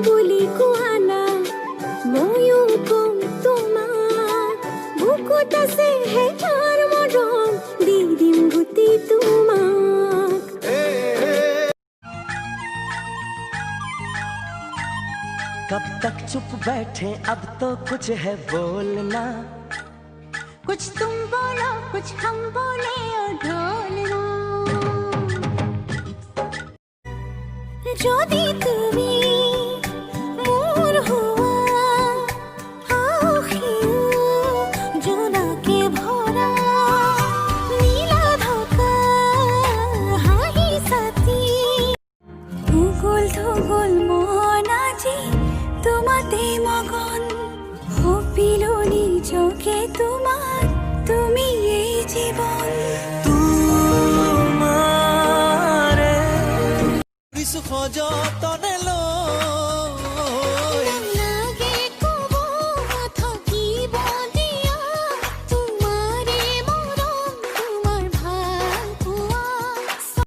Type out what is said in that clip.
বুলি কোৱানা ময়ো কম তোমাক বুকুত আছে হেতাৰ মৰম দি দিম গোটেই তোমাক कब तक चुप बैठे अब तो कुछ है बोलना कुछ तुम बोलो कुछ हम बोले और ढोलना যদি তুমি মোর হুয়া আখিও জোনাকে ভরা নীলা ধকা হাহি সাথী উগল ধুগল মন আজি তোমাতে মগন হপিলো নিজকে তোমার তুমি এই জীবন तुम्हारे खजतने